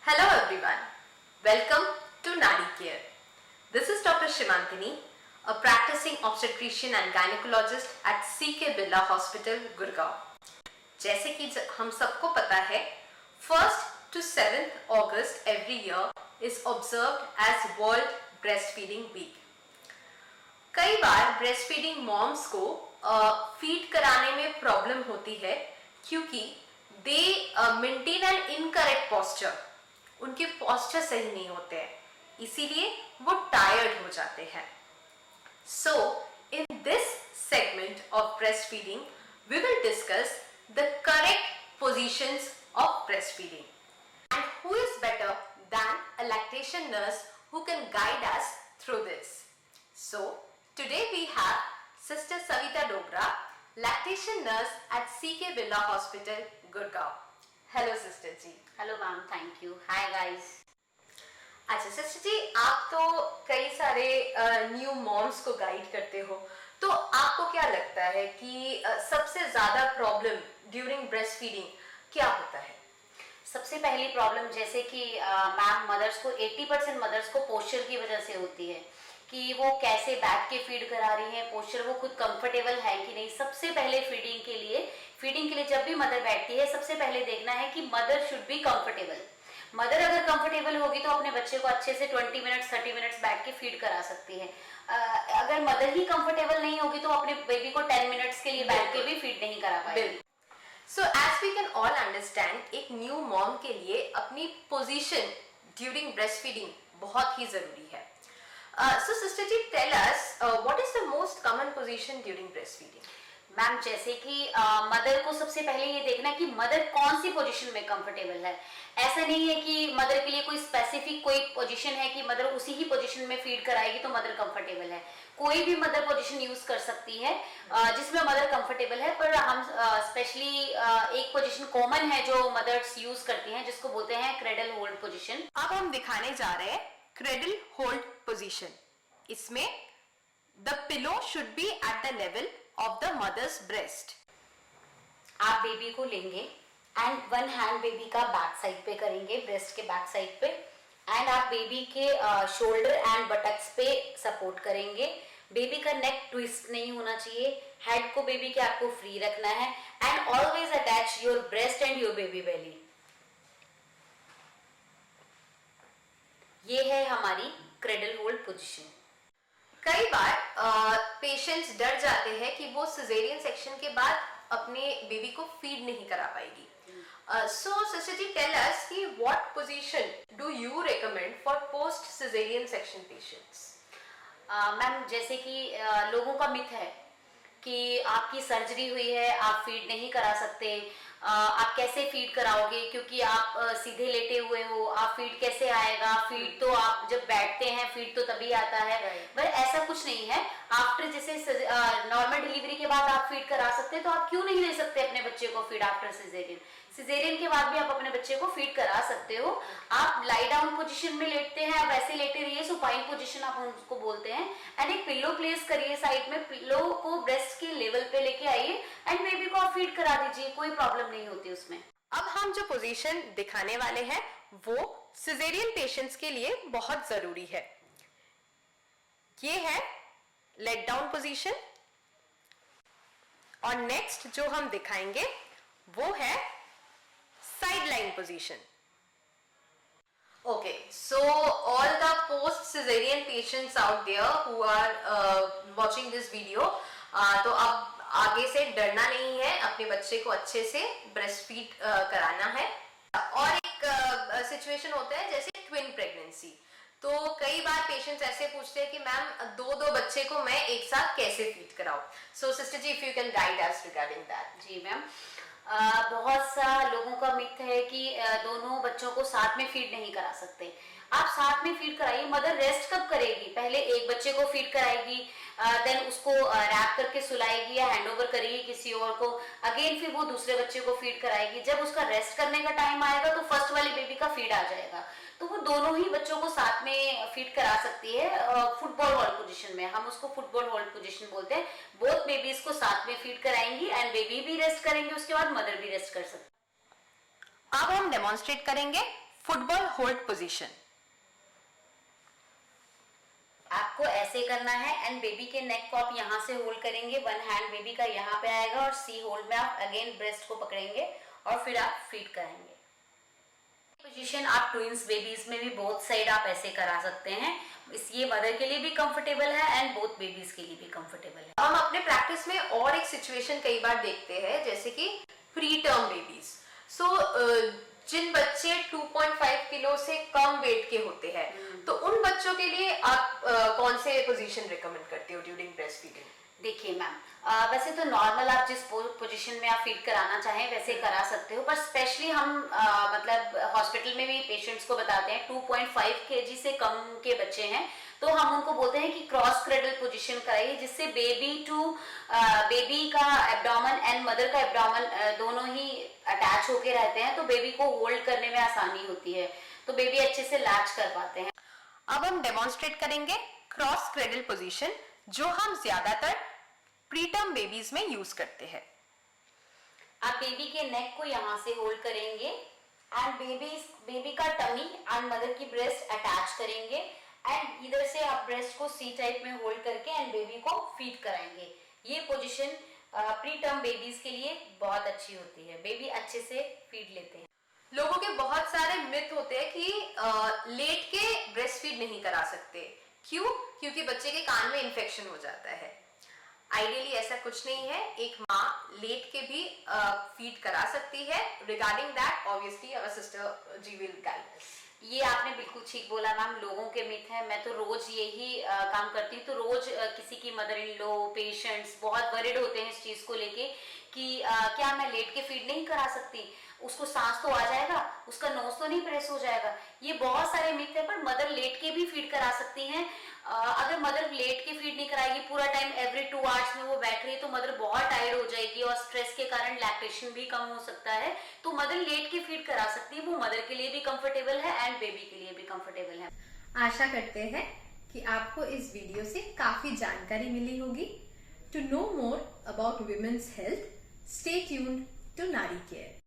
Hello everyone, welcome to Nari Care. This is Dr. Shimantini, a practicing obstetrician and gynecologist at CK Birla Hospital, Gurgaon. जैसे कि हम सबको पता है, 1st to 7th August every year is observed as World Breastfeeding Week. कई बार breastfeeding moms को feed कराने में प्रॉब्लम होती है क्योंकि दे मेंटेन एन इनकरेक्ट पोस्चर, उनके पोस्चर सही नहीं होते हैं, इसीलिए वो टायर्ड हो जाते हैं. So in this segment of breast feeding we will discuss the correct positions of breast feeding and who is better than a lactation nurse who can guide us through this. So today we have Sister Savita Dogra, lactation nurse at CK Birla Hospital, Gurgaon. Hello sister ji. Hello ma'am, thank you. Hi guys. अच्छा sister ji, आप तो कई सारे new moms को guide करते हो, तो आपको क्या लगता है कि सबसे ज्यादा प्रॉब्लम ड्यूरिंग ब्रेस्ट फीडिंग क्या होता है? सबसे पहली प्रॉब्लम जैसे कि मैम मदर्स को 80% मदर्स को पोस्चर की वजह से होती है कि वो कैसे बैठ के फीड करा रही हैं, पोस्चर वो खुद कंफर्टेबल है कि नहीं. सबसे पहले फीडिंग के लिए जब भी मदर बैठती है सबसे पहले देखना है कि mother should be comfortable. Mother अगर कंफर्टेबल होगी तो अपने बच्चे को अच्छे से 20 मिनट्स 30 मिनट्स बैठ के फीड करा सकती है. अगर मदर ही कंफर्टेबल नहीं होगी तो अपने बेबी को 10 मिनट्स के लिए बैठ के भी फीड नहीं करा पाएगी. So as we can all understand, एक न्यू मॉम के लिए अपनी पोजीशन ड्यूरिंग ब्रेस्ट फीडिंग बहुत ही जरूरी है. So sister ji, tell us what is the most common position during breastfeeding? Ma'am जैसे कि मदर को सबसे पहले ये देखना है कि मदर कौन सी पोजीशन में कंफर्टेबल है. ऐसा नहीं है कि मदर के लिए कोई स्पेसिफिक कोई पोजीशन है कि मदर उसी ही पोजीशन में फीड कराएगी तो मदर कंफर्टेबल है. कोई भी मदर पोजीशन यूज कर सकती है जिसमें मदर कंफर्टेबल है. पर हम स्पेशली एक पोजीशन कॉमन है जो मदर्स यूज करती हैं जिसको बोलते हैं क्रेडल होल्ड पोजीशन. अब हम दिखाने जा रहे हैं क्रेडल होल्ड पोजीशन. इसमें the pillow should be at the level of the mother's breast. आप बेबी को लेंगे एंड वन हैंड बेबी का बैक साइड पे करेंगे, ब्रेस्ट के बैक साइड पे, एंड आप बेबी के शोल्डर एंड बटक्स पे सपोर्ट करेंगे. बेबी का नेक ट्विस्ट नहीं होना चाहिए. हेड को बेबी के आपको फ्री रखना है and always attach your breast and your baby belly. ये है हमारी क्रेडल होल्ड पोजीशन. कई बार पेशेंट्स डर जाते हैं कि वो सिजेरियन सेक्शन के बाद अपने बेबी को फीड नहीं करा पाएगी. So sister ji, tell us कि what position do you recommend for post cesarean section patients? Ma'am जैसे कि लोगों का मिथ है कि आपकी सर्जरी हुई है आप फीड नहीं करा सकते. आप कैसे फीड कराओगे क्योंकि आप सीधे लेटे हुए हो, आप फीड कैसे आएगा. फीड तो आप जब बैठते हैं फीड तो तभी आता है. बट ऐसा कुछ नहीं है. आफ्टर जैसे नॉर्मल डिलीवरी के बाद आप फीड करा सकते हैं तो आप क्यों नहीं ले सकते अपने बच्चे को फीड आफ्टर सिजेरियन. सिजेरियन के बाद भी आप अपने बच्चे को फीड करा सकते हो. आप लाई डाउन पोजीशन में लेटते हैं, आप वैसे लेटे रहिए, सुपाइन पोजीशन आप उसको बोलते हैं. एंड एक पिल्लो प्लेस करिए साइड में, पिल्लो को ब्रेस्ट के लेवल पे लेके आइए एंड बेबी को आप फीड करा दीजिए, कोई प्रॉब्लम नहीं होती उसमें. अब हम जो पोजीशन दिखाने वाले हैं वो सिजेरियन पेशेंट्स के लिए बहुत जरूरी है. ये है लेट डाउन पोजीशन और नेक्स्ट जो हम दिखाएंगे वो है sideline position. Okay, so all the post cesarean patients out there who are watching this video, तो अब आगे से डरना नहीं है, अपने बच्चे को अच्छे से ब्रेस्ट फीड कराना है. और एक सिचुएशन होता है जैसे ट्विन प्रेगनेंसी. तो कई बार पेशेंट्स ऐसे पूछते हैं कि मैम दो बच्चे को मैं एक साथ कैसे फीड कराऊं. So sister ji, if you can guide us regarding that. जी मैम, बहुत सा लोगों का मिथ है कि दोनों बच्चों को साथ में फीड नहीं करा सकते. आप साथ में फीड कराइए. मदर रेस्ट कब करेगी? पहले एक बच्चे को फीड कराएगी, देन उसको रैप करके सुलाएगी या हैंडओवर करेगी किसी और को, अगेन फिर वो दूसरे बच्चे को फीड कराएगी. जब उसका रेस्ट करने का टाइम आएगा तो फर्स्ट वाले बेबी का फीड आ जाएगा. तो वो दोनों ही बच्चों को साथ में फीड करा सकती है फुटबॉल होल्ड पोजीशन में. हम उसको फुटबॉल होल्ड पोजीशन बोलते हैं. बोथ बेबीज को साथ में फीड कराएंगी एंड बेबी भी रेस्ट करेंगे, उसके बाद मदर भी रेस्ट कर सकती है. अब हम डेमोन्स्ट्रेट करेंगे फुटबॉल होल्ड पोजीशन। आपको ऐसे करना है एंड बेबी के नेक को आप यहाँ से होल्ड करेंगे, वन हैंड बेबी का यहाँ पे आएगा और सी होल्ड में आप अगेन ब्रेस्ट को पकड़ेंगे और फिर आप फीड कराएंगे। पोजीशन आप ट्विंस बेबीज में भी बोथ साइड आप ऐसे करा सकते हैं। ये मदर के लिए भी कंफर्टेबल है एंड बोथ बेबीज के लिए भी कंफर्टेबल है। हम अपने प्रैक्टिस में और एक सिचुएशन कई बार देखते हैं, जैसे कि प्री टर्म बेबीज। जिन बच्चे 2.5 किलो से कम वेट के होते हैं, तो उन बच्चों के लिए आप कौन से पोजीशन रिकमेंड करते हो ड्यूरिंग ब्रेस्ट फीडिंग? देखिए मैम, वैसे तो नॉर्मल आप जिस पोजीशन में आप फीड कराना चाहें वैसे करा सकते हो, पर स्पेशली हम मतलब हॉस्पिटल में भी पेशेंट्स को बताते हैं 2.5 kg से कम के बच्चे हैं तो हम उनको बोलते हैं कि क्रॉस क्रेडल पोजीशन कराइए, जिससे बेबी का एब्डोमेन एंड मदर का एब्डोमेन दोनों ही अटैच होके रहते हैं, तो बेबी को होल्ड करने में आसानी होती है, तो बेबी अच्छे से लैच कर पाते हैं। अब हम डेमोन्स्ट्रेट करेंगे क्रॉस क्रेडल पोजीशन, जो हम ज्यादातर प्रीटर्म बेबीज में यूज करते हैं। आप बेबी के नेक को यहाँ से होल्ड करेंगे एंड बेबी का टमी एंड मदर की ब्रेस्ट अटैच करेंगे एंड इधर से आप ब्रेस्ट को सी टाइप में होल्ड करके एंड बेबी को फीड कराएंगे। ये पोजीशन प्री टर्म बेबीज के लिए बहुत अच्छी होती है, बेबी अच्छे से फीड लेते हैं। लोगों के बहुत सारे मिथ होते हैं कि लेट के ब्रेस्ट फीड नहीं करा सकते। क्यों? क्योंकि बच्चे के कान में इन्फेक्शन हो जाता है। आइडियली ऐसा कुछ नहीं है, एक माँ लेट के भी फीड करा सकती है। Regarding that obviously our sister ji will guide us. ये आपने बिल्कुल ठीक बोला मैम, लोगों के मिथ है। मैं तो रोज यही काम करती हूँ, तो रोज किसी की मदर इन लॉ, पेशेंट्स बहुत वरिड होते हैं इस चीज को लेके कि क्या मैं लेट के फीड नहीं करा सकती, उसको सांस तो आ जाएगा, उसका नोज तो नहीं प्रेस हो जाएगा। ये बहुत सारे मिथ है, पर मदर लेट के भी फीड करा सकती हैं। अगर मदर लेट के फीड नहीं कराएगी, पूरा टाइम एवरी 2 आवर्स में वो बैठ रही है, तो मदर बहुत टायर्ड हो जाएगी और स्ट्रेस के कारण लैक्टेशन भी कम हो सकता है। तो मदर लेट के फीड करा सकती है, वो मदर के लिए भी कंफर्टेबल है एंड बेबी के लिए भी कंफर्टेबल है। आशा करते हैं कि आपको इस वीडियो से काफी जानकारी मिली होगी। To know more about women's health, stay tuned to Nari care.